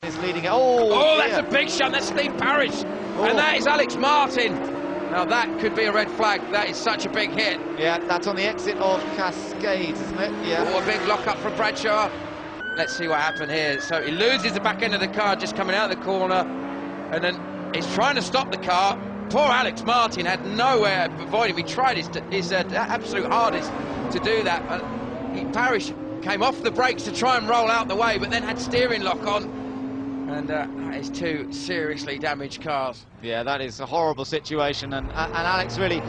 Is leading it. Oh, that's a big shot. That's Steve Parrish. And that is Alex Martin. Now that could be a red flag. That is such a big hit. Yeah, that's on the exit of Cascades, isn't it? Yeah. Oh, a big lock up from Bradshaw. Let's see what happened here. So he loses the back end of the car just coming out of the corner, and then he's trying to stop the car. Poor Alex Martin had nowhere to avoid him. He tried his absolute hardest to do that. Parrish came off the brakes to try and roll out the way, but then had steering lock on. And that is two seriously damaged cars. Yeah, that is a horrible situation, and Alex really,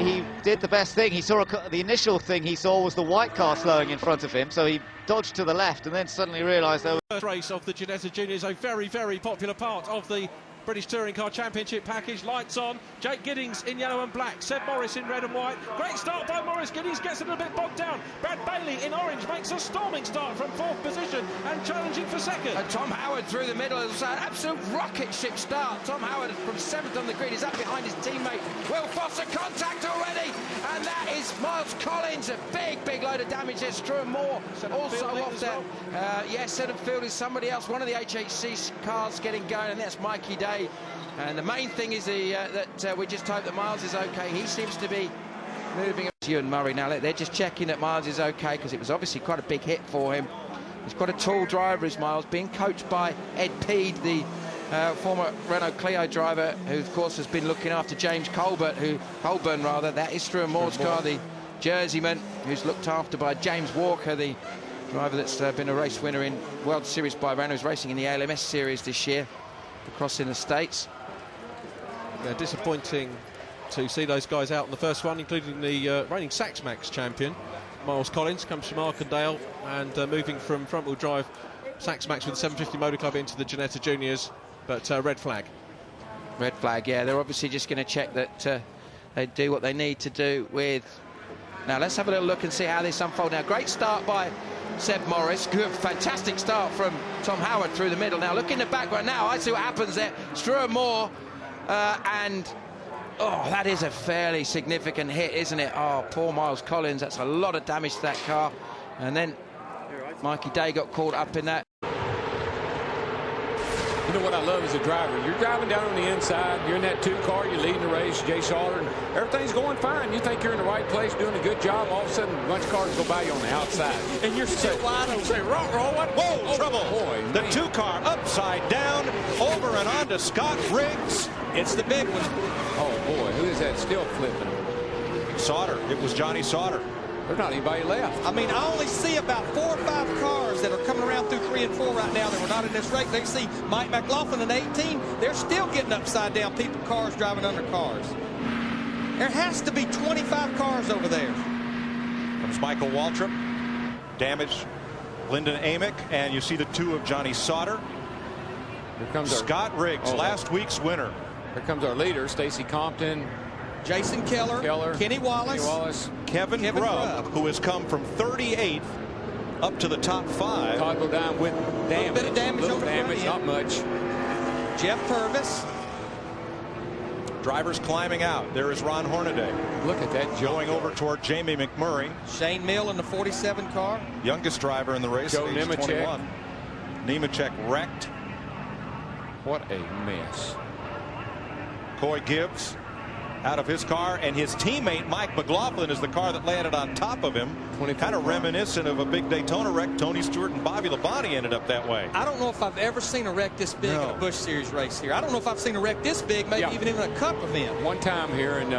he did the best thing. He saw the initial thing he saw was the white car slowing in front of him, so he dodged to the left and then suddenly realised there was... First race of the Ginetta Juniors, a very, very popular part of the British Touring Car Championship package. Lights on. Jake Giddings in yellow and black. Seb Morris in red and white. Great start by Morris. Giddings gets a little bit bogged down. Brad Bailey in orange makes a storming start from fourth position and challenging for second. And Tom Howard through the middle. It was an absolute rocket ship start. Tom Howard from seventh on the grid is up behind his teammate Will Foster. Contact already, and that is Miles Collins. A big load of damage there. Struan Moore also off there. Yes, centre field is somebody else. One of the HHC cars getting going, and that's Mikey Day. And the main thing is that we just hope that Miles is okay. He seems to be moving. Ewan Murray now, they're just checking that Miles is okay, because it was obviously quite a big hit for him. He's quite a tall driver, is Miles, being coached by Ed Peed, the former Renault Clio driver, who of course has been looking after James Colburn. That is Struan Moore's car, the Jerseyman, who's looked after by James Walker, the driver that's been a race winner in World Series by Renault's racing in the ALMS series this year, across in the States. Yeah, disappointing to see those guys out in the first one, including the reigning Saxmax champion, Miles Collins, comes from Arkandale, and moving from front-wheel drive Saxmax with the 750 Motor Club into the Ginetta Juniors, but red flag. Red flag, yeah. They're obviously just going to check that they do what they need to do with... Now, let's have a little look and see how this unfolds. Now, great start by Seb Morris. Good, fantastic start from Tom Howard through the middle. Now, look in the background now. I see what happens there. Struan Moore, and... Oh, that is a fairly significant hit, isn't it? Oh, poor Miles Collins. That's a lot of damage to that car. And then Mikey Day got caught up in that. You know what I love as a driver? You're driving down on the inside, you're in that 2 car, you're leading the race, Jay Sauter, and everything's going fine. You think you're in the right place, doing a good job. All of a sudden, a bunch of cars go by you on the outside. And you're still wide open. Say, roll, what? Whoa, trouble. Boy, the 2 car upside down, over and on to Scott Riggs. It's the big one. Oh, boy, who is that still flipping? Sauter. It was Johnny Sauter. There's not anybody left. I mean, I only see about 4 or 5 cars that are coming around through 3 and 4 right now that were not in this race. They see Mike McLaughlin in 18. They're still getting upside down. Cars driving under cars. There has to be 25 cars over there. Comes Michael Waltrip. Damaged Lyndon Amick. And you see the 2 of Johnny Sauter. Here comes Scott Riggs, last week's winner. Here comes our leader, Stacy Compton. Jason Keller, Kenny Wallace, Kevin Grubb, who has come from 38th up to the top 5. Todd go down with damage. A bit of damage on the front end. Not much. Jeff Purvis. Drivers climbing out. There is Ron Hornaday. Look at that jump. Going over toward Jamie McMurray. Shane Mill in the 47 car. Youngest driver in the race, Joe age Nemechek. 21. Nemechek wrecked. What a mess. Coy Gibbs out of his car, and his teammate Mike McLaughlin is the car that landed on top of him. Kind of reminiscent of a big Daytona wreck. Tony Stewart and Bobby Labonte ended up that way. I don't know if I've ever seen a wreck this big in a Busch Series race here. I don't know if I've seen a wreck this big, maybe even in a Cup event. One time here, and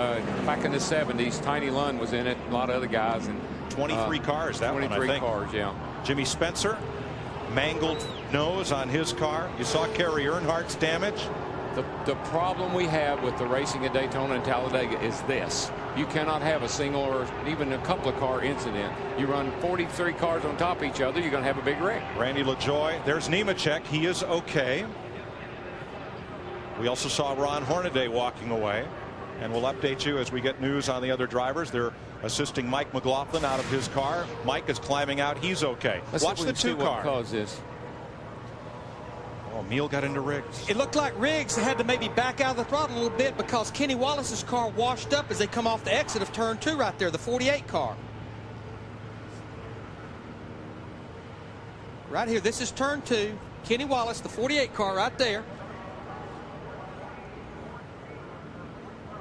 back in the 70s, Tiny Lund was in it, a lot of other guys. And 23 cars, that 23 one, I think. cars, yeah. Jimmy Spencer, mangled nose on his car. You saw Kerry Earnhardt's damage. The problem we have with the racing at Daytona and Talladega is this. You cannot have a single or even a couple of car incident. You run 43 cars on top of each other, you're going to have a big wreck. Randy LaJoy. There's Nemechek. He is okay. We also saw Ron Hornaday walking away. And we'll update you as we get news on the other drivers. They're assisting Mike McLaughlin out of his car. Mike is climbing out. He's okay. Watch the 2 car. What caused this? Oh, Meal got into Riggs. It looked like Riggs had to maybe back out of the throttle a little bit because Kenny Wallace's car washed up as they come off the exit of turn 2 right there, the 48 car. Right here, this is turn 2. Kenny Wallace, the 48 car right there.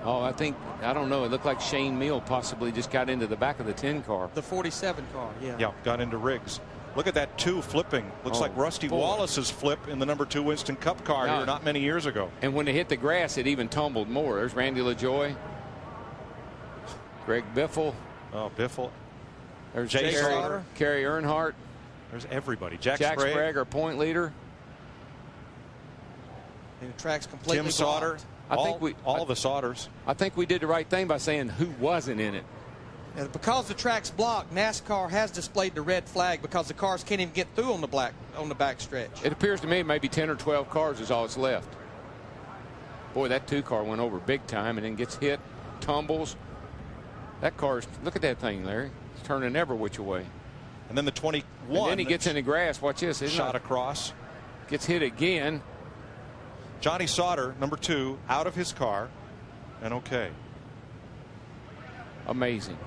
Oh, I don't know. It looked like Shane Meal possibly just got into the back of the 10 car. The 47 car, yeah. Yeah, got into Riggs. Look at that 2 flipping. Looks like Rusty Wallace's flip in the number 2 Winston Cup car here not many years ago. And when they hit the grass, it even tumbled more. There's Randy LaJoy. Greg Biffle. Oh, Biffle. There's Jay Kerry Earnhardt. There's everybody. Jack Sprague, Sprague, our point leader. And the track's completely Tim Sauter. blocked. All the Sauters. I think we did the right thing by saying who wasn't in it. And because the track's blocked, NASCAR has displayed the red flag because the cars can't even get through on the back stretch. It appears to me maybe 10 or 12 cars is all that's left. Boy, that 2 car went over big time and then gets hit, tumbles. That car's, look at that thing, Larry. It's turning every which way. And then the 21. And then he gets in the grass. Watch this. Shot across. Gets hit again. Johnny Sauter, number 2, out of his car. And okay. Amazing.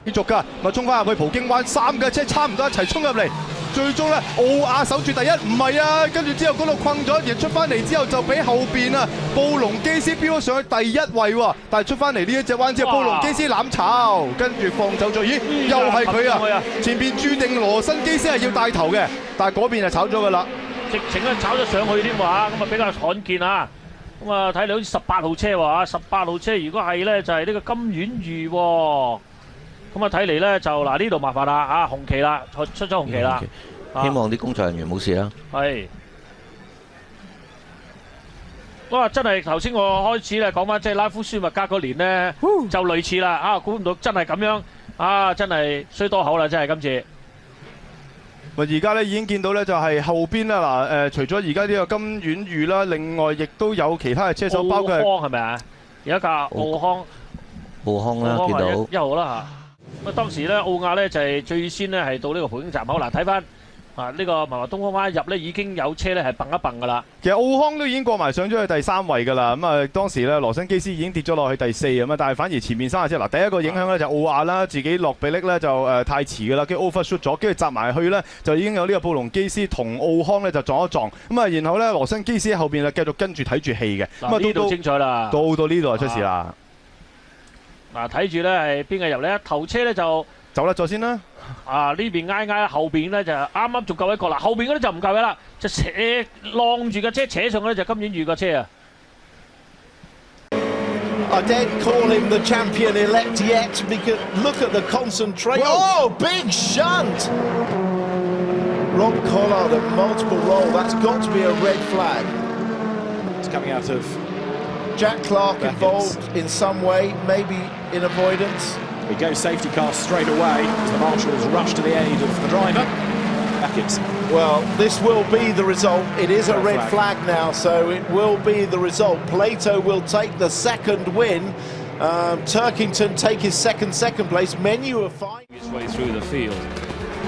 繼續㗎，咪衝翻入去葡京灣，3架車差唔多一齊衝入嚟，最終咧奧亞守住第一，唔係啊，跟住之後嗰度困咗，而出翻嚟之後就俾後邊啊布隆基斯飆咗上去第一位喎，但係出翻嚟呢一隻彎之後，布隆基斯攬炒，跟住放走咗，咦，又係佢啊！前邊注定羅森基斯係要帶頭嘅，但係嗰邊係炒咗㗎啦，直情咧炒咗上去添喎，咁啊比較罕見啊！咁啊睇嚟好似18號車喎，18號車如果係咧就係呢個金丸裕喎。咁啊睇嚟咧就嗱呢度麻煩啦紅旗啦，出咗紅旗啦，希望啲工作人員冇事啦。係，哇！真係頭先我開始咧講翻即係拉夫舒密加嗰年咧就類似啦，估唔到真係咁樣，真係衰多口啦，真係今次。而家咧已經見到咧就係後邊啦嗱除咗而家呢個金丸裕啦，另外亦都有其他嘅車手，包括奧康係咪啊？有一架奧康啦，見到1號啦嚇。咁當時咧奧亞咧就係最先咧係到呢個葡京站口嗱，睇翻呢個文華東方灣入咧已經有車咧係蹦一蹦噶啦。其實奧康都已經過埋上咗去第3位㗎啦，咁啊當時咧羅森基斯已經跌咗落去第4咁啊，但係反而前面3架車嗱第一個影響咧就奧亞啦，自己落比力咧就太遲㗎啦，跟住 overshoot 咗，跟住閘埋去咧就已經有呢個布隆基斯同奧康咧就撞一撞，咁啊然後咧羅森基斯喺後邊咧繼續跟住睇住戲嘅，咁啊呢度精彩啦，到呢度就出事啦。嗱睇住咧係邊個入咧？頭車咧就走甩咗先啦。呢邊挨，後邊咧就啱啱仲夠一個啦，後邊嗰啲就唔夠嘅啦，就扯晾住架車扯上去咧就金丸裕個車啊。I don't call him the champion-elect yet because look at the concentration. Oh, big shunt! Rob Collard a multiple roll. That's got to be a red flag. It's coming out of Jack Clark involved in some way, maybe in avoidance. We go safety car straight away as the marshals rush to the aid of the driver. Well, this will be the result. It is a red flag now, so it will be the result. Plato will take the second win. Turkington take his second place. Menu are fine. His way through the field,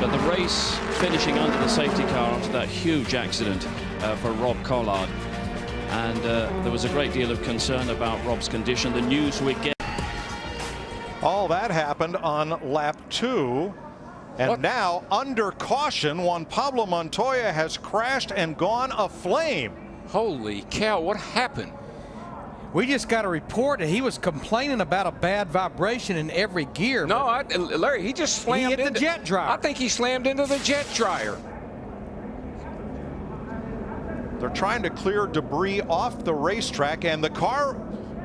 but the race finishing under the safety car after that huge accident for Rob Collard. And there was a great deal of concern about Rob's condition. The news we get. All that happened on lap 2. And now, under caution, Juan Pablo Montoya has crashed and gone aflame. Holy cow, what happened? We just got a report that he was complaining about a bad vibration in every gear. No, Larry, he just slammed into the jet dryer. I think he slammed into the jet dryer. They're trying to clear debris off the racetrack, and the car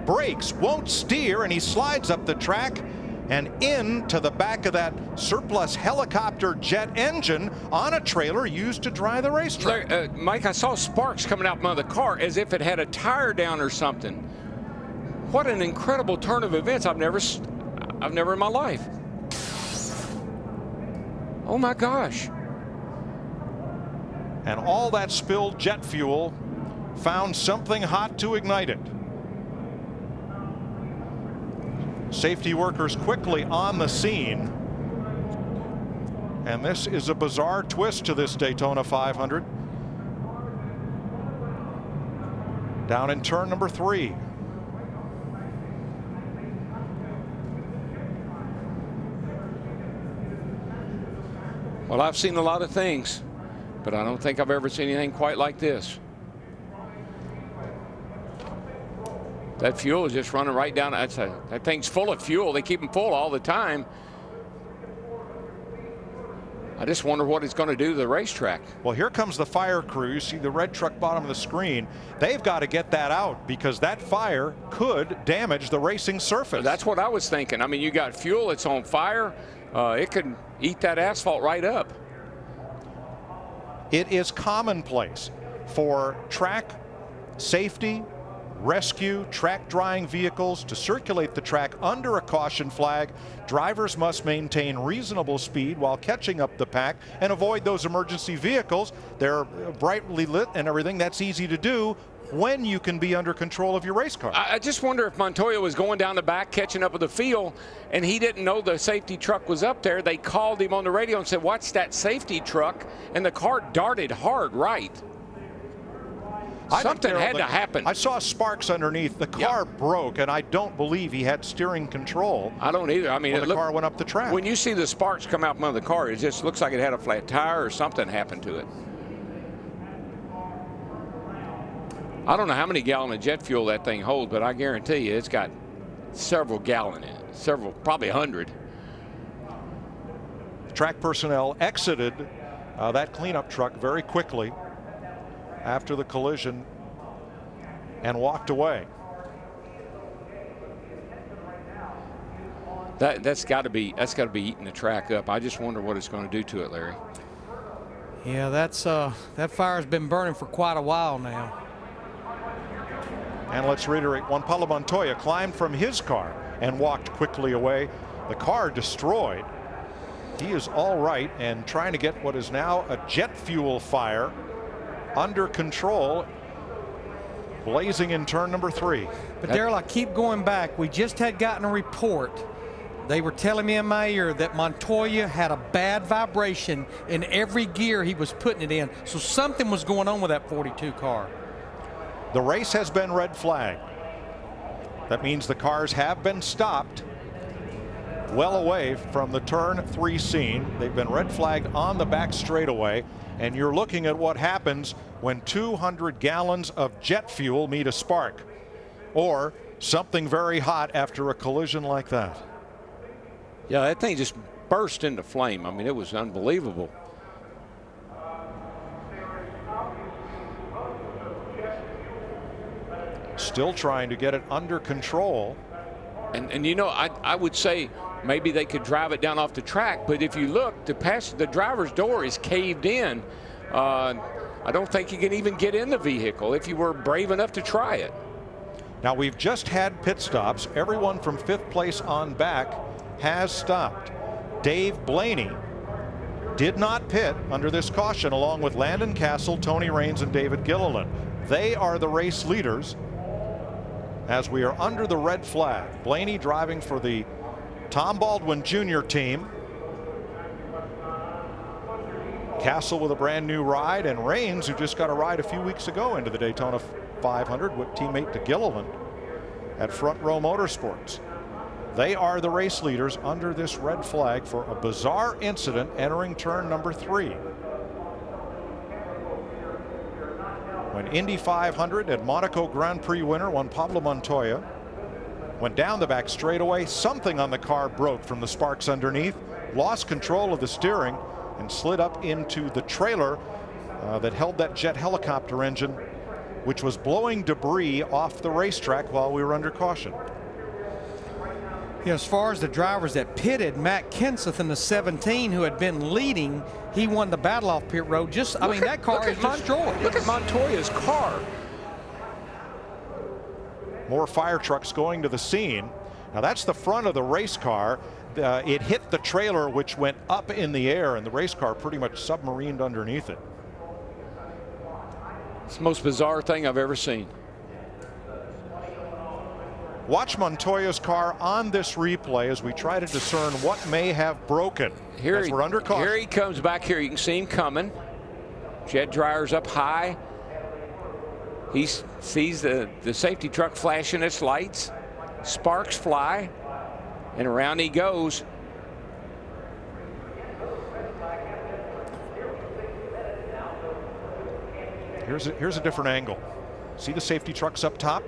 brakes, won't steer, and he slides up the track and into the back of that surplus helicopter jet engine on a trailer used to dry the racetrack. Larry, Mike, I saw sparks coming out of the car as if it had a tire down or something. What an incredible turn of events I've never in my life. Oh my gosh. And all that spilled jet fuel found something hot to ignite it. Safety workers quickly on the scene. And this is a bizarre twist to this Daytona 500. Down in turn number 3. Well, I've seen a lot of things, but I don't think I've ever seen anything quite like this. That fuel is just running right down. That thing's full of fuel. They keep them full all the time. I just wonder what it's going to do to the racetrack. Well, here comes the fire crew. You see the red truck bottom of the screen. They've got to get that out because that fire could damage the racing surface. That's what I was thinking. I mean, you got fuel, it's on fire. It could eat that asphalt right up. It is commonplace for track safety, rescue, track drying vehicles to circulate the track under a caution flag. Drivers must maintain reasonable speed while catching up the pack and avoid those emergency vehicles. They're brightly lit and everything. That's easy to do when you can be under control of your race car. I just wonder if Montoya was going down the back catching up with the field and he didn't know the safety truck was up there. They called him on the radio and said, "Watch that safety truck," and the car darted hard right. Something had to happen. I saw sparks underneath. The car broke, and I don't believe he had steering control. I don't either. I mean, the car went up the track. When you see the sparks come out from under the car, it just looks like it had a flat tire or something happened to it. I don't know how many gallons of jet fuel that thing holds, but I guarantee you it's got several gallons in it. Probably 100. Track personnel exited that cleanup truck very quickly after the collision and walked away. That's got to be eating the track up. I just wonder what it's going to do to it, Larry. Yeah, that fire's been burning for quite a while now. And let's reiterate, Juan Pablo Montoya climbed from his car and walked quickly away. The car destroyed. He is all right and trying to get what is now a jet fuel fire under control, blazing in turn number 3. But Darrell, I keep going back. We just had gotten a report. They were telling me in my ear that Montoya had a bad vibration in every gear he was putting it in. So something was going on with that 42 car. The race has been red flagged. That means the cars have been stopped well away from the turn 3 scene. They've been red flagged on the back straightaway. And you're looking at what happens when 200 gallons of jet fuel meet a spark or something very hot after a collision like that. Yeah, that thing just burst into flame. I mean, it was unbelievable. Still trying to get it under control. And you know, I would say maybe they could drive it down off the track, but if you look, the driver's door is caved in. I don't think you can even get in the vehicle if you were brave enough to try it. Now we've just had pit stops. Everyone from 5th place on back has stopped. Dave Blaney did not pit under this caution along with Landon Castle, Tony Raines, and David Gilliland. They are the race leaders as we are under the red flag. Blaney driving for the Tom Baldwin Jr. team. Castle with a brand new ride, and Raines, who just got a ride a few weeks ago into the Daytona 500 with teammate to Gilliland at Front Row Motorsports. They are the race leaders under this red flag for a bizarre incident entering turn number 3. When Indy 500 and Monaco Grand Prix winner Juan Pablo Montoya went down the back straightaway, something on the car broke from the sparks underneath, lost control of the steering, and slid up into the trailer that held that jet helicopter engine, which was blowing debris off the racetrack while we were under caution. Yeah, as far as the drivers that pitted, Matt Kenseth in the 17, who had been leading, he won the battle off pit road. That car is destroyed. Look at Montoya's car. More fire trucks going to the scene. Now that's the front of the race car. It hit the trailer, which went up in the air, and the race car pretty much submarined underneath it. It's the most bizarre thing I've ever seen. Watch Montoya's car on this replay as we try to discern what may have broken. We're under caution. Here he comes back here. You can see him coming. Jet dryer's up high. He sees the safety truck flashing its lights. Sparks fly, and around he goes. Here's a different angle. See the safety trucks up top?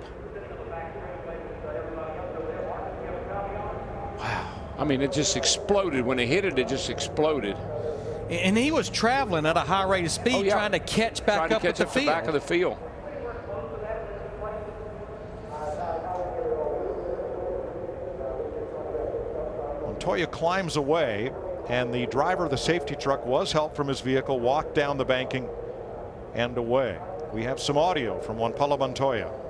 Wow. I mean, it just exploded. When it hit it, it just exploded. And he was traveling at a high rate of speed, trying to catch back up at the field. Back of the field. Montoya climbs away, and the driver of the safety truck was helped from his vehicle, walked down the banking and away. We have some audio from Juan Pablo Montoya.